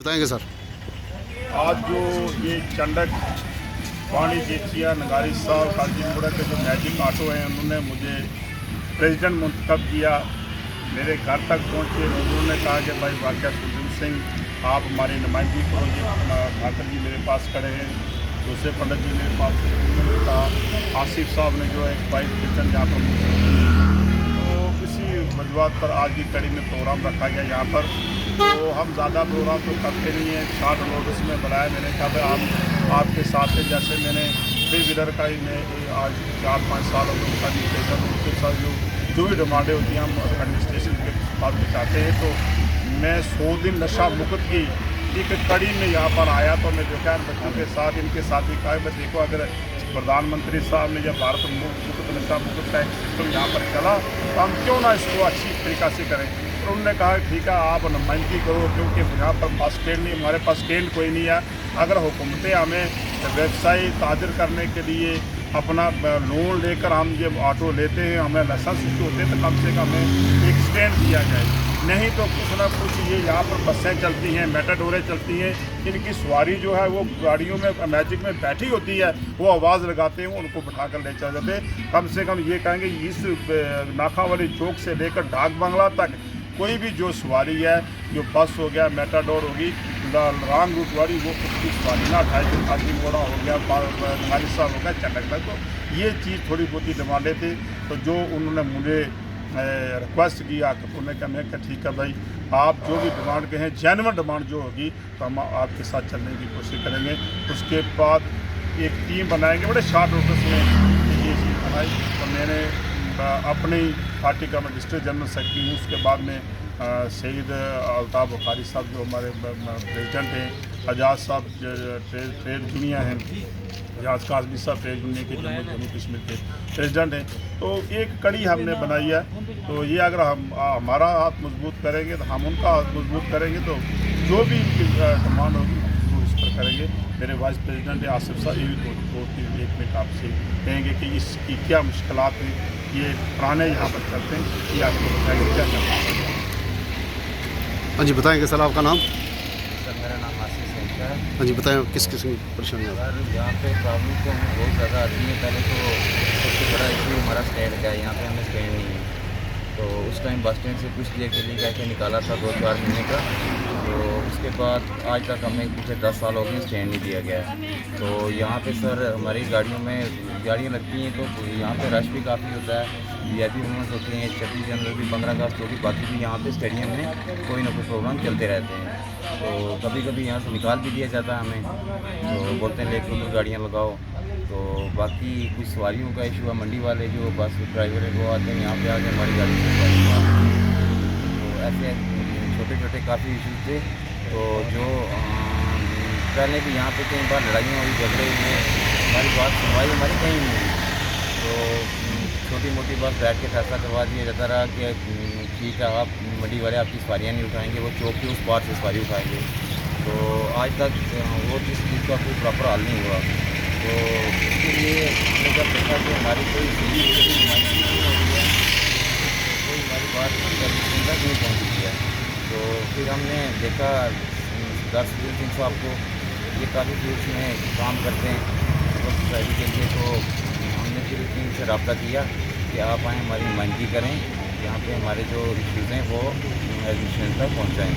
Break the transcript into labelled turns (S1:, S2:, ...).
S1: बताएंगे सर।
S2: आज जो ये चंडक वाणी जेचिया नगारी साहब काजीपुरा के जो मैजिक ऑटो हैं, उन्होंने मुझे प्रेसिडेंट मुंतखब किया। मेरे घर तक पहुँचे, उन्होंने कहा कि भाई वाक़या सुरजीत सिंह आप हमारी नुमाइंदगी करो। ये ठाकर जी मेरे पास खड़े हैं, दूसरे पंडित जी मेरे पास खड़े हैं। उन्होंने कहा आसिफ साहब ने जो है एक वाइस प्रेसिडेंट यहाँ पर, तो इसी वजूहत पर आज की कड़ी में प्रोग्राम रखा गया यहाँ पर। तो हम ज़्यादा प्रोग्राम तो करते नहीं हैं, शॉर्ट नोटिस में बुलाया। मैंने कहा भाई आप आपके साथ हैं, जैसे मैंने थ्री व्हीलर का ही मैं आज 4-5 साल हो गए उनका भी प्रेशर, उनके साथ जो भी डिमांडें होती हैं हम एडमिनिस्ट्रेशन के पास बिठाते हैं। तो मैं 100 दिन नशा मुक्त की एक कड़ी में यहाँ पर आया, तो मैं देखा बच्चों के साथ, इनके साथ भी कहा मैं देखो अगर प्रधानमंत्री साहब ने जब भारत मुक्त नशा मुक्त का एक सिस्टम यहाँ पर चला, तो हम क्यों ना इसको अच्छी तरीक़ा से करें। तो उन्होंने कहा ठीक है आप नुमाइंदगी करो, क्योंकि यहाँ पर बस स्टैंड नहीं, हमारे पास स्टैंड कोई नहीं है। अगर हुकूमतें हमें व्यवसाय ताजर करने के लिए अपना लोन लेकर हम जब ऑटो लेते हैं, हमें लाइसेंस इशू होते हैं, तो कम से कम हमें एक स्टैंड दिया जाए। नहीं तो कुछ ना कुछ ये यहाँ पर बसें चलती हैं, मेटाडोरें चलती हैं, इनकी सवारी जो है वो गाड़ियों में मैजिक में बैठी होती है, वो आवाज़ लगाते हैं, उनको बिठा कर ले चल जाते हैं। कम से कम ये कहेंगे इस नाखा वाली चौक से लेकर डाक बंगला तक कोई भी जो सवारी है, जो बस हो गया, मेटाडोर होगी, लॉन्ग रूट वाली, वो उसकी सवारी ना उठाए। जो काजीपुरा हो गया, नगारी साहब हो गया, चंडक तक, तो ये चीज़ थोड़ी बहुत ही डिमांडें थी। तो जो उन्होंने मुझे रिक्वेस्ट किया, तो उन्होंने कहा मैं ठीक है भाई आप जो भी डिमांड के हैं, जेन्युइन डिमांड जो होगी तो हम आपके साथ चलने की कोशिश करेंगे। उसके बाद एक टीम बनाएंगे, बड़े शॉर्ट नोटिस में ये चीज़ बनाई। तो मैंने अपनी पार्टी का मैं डिस्ट्रिक्ट जनरल सेक्रेटरी हूँ। उसके बाद में सईद अल्ताफ़ बुखारी साहब जो हमारे प्रेसिडेंट हैं, एजाज साहब ट्रेड यूनियन हैं, एजाज काजमी साहब ट्रेड यूनियन के जम्मू कश्मीर के प्रेसिडेंट हैं। तो एक कड़ी हमने बनाई है। तो ये अगर हम हमारा हाथ मजबूत करेंगे तो हम उनका हाथ मजबूत करेंगे, तो जो भी इनकी डिमांड होगी वो इस पर करेंगे। मेरे वाइस प्रेसिडेंट है आसिफ साहब, ये भी दो-तीन एक मिनट आपसे कहेंगे कि इसकी क्या मुश्किलात हैं, ये पुराने यहाँ पर चलते हैं, ये आपको बताएंगे क्या करना है।
S1: हाँ जी बताएंगे सर, आपका नाम?
S3: सर मेरा नाम आशीष है।
S1: हाँ जी बताएं किस किस्म की परेशानी है?
S3: सर यहाँ पे प्रॉब्लम तो हमें बहुत ज़्यादा आती है। पहले तो सबसे बड़ा इशू हमारा स्टैंड का है, यहाँ पे हमें स्टैंड नहीं है। तो उस टाइम बस स्टैंड से कुछ देर के लिए कह के निकाला था 2-4 महीने का। तो उसके बाद आज तक हमें पिछले 10 साल हो गए स्टैंड नहीं दिया गया है। तो यहाँ पे सर हमारी गाड़ियाँ लगती हैं, तो यहाँ पे रश भी काफ़ी होता है, VIP मूवमेंट्स होती हैं, 26 जनवरी भी, 15 अगस्त होगी, बाकी भी यहाँ पे स्टेडियम में कोई ना कोई प्रोग्राम चलते रहते हैं। तो कभी कभी यहाँ से निकाल भी दिया जाता है हमें, तो बोलते हैं लेकर उधर गाड़ियाँ लगाओ। तो बाकी कुछ सवारियों का इशू है, मंडी वाले जो बस ड्राइवर है वो आते हैं यहाँ पे आके हमारी गाड़ी से सवारी मारते हैं। तो ऐसे छोटे छोटे काफ़ी इशूज़ थे। तो जो पहले भी यहाँ पे कई बार लड़ाइयाँ हुई, झगड़े हुए, हमारी बात सुनवाई हमारी कहीं नहीं हुई। तो छोटी मोटी बात बैठ के फैसला करवा दिया जाता रहा कि ठीक है आप मंडी वाले आपकी सवारियाँ नहीं उठाएंगे, वो चौक के उस पार से सवारी उठाएंगे। तो आज तक वो चीज़ का कोई प्रॉपर हल नहीं हुआ। तो इसके लिए हमने जब देखा कि हमारी कोई नुमाइंदगी नहीं हो रही है, कोई हमारी बात तक नहीं पहुँची है, तो फिर हमने देखा सरदार सुरजीत सिंह साहब को, ये काफ़ी दूर में काम करते हैं सोसाइटी के लिए। तो हमने फिर इनसे रब्ता किया कि आप आएँ, हमारी नुमाइंदगी करें, यहाँ पे हमारे जो इश्यूज़ हैं वो एडमिनिस्ट्रेशन तक पहुँचाएँ।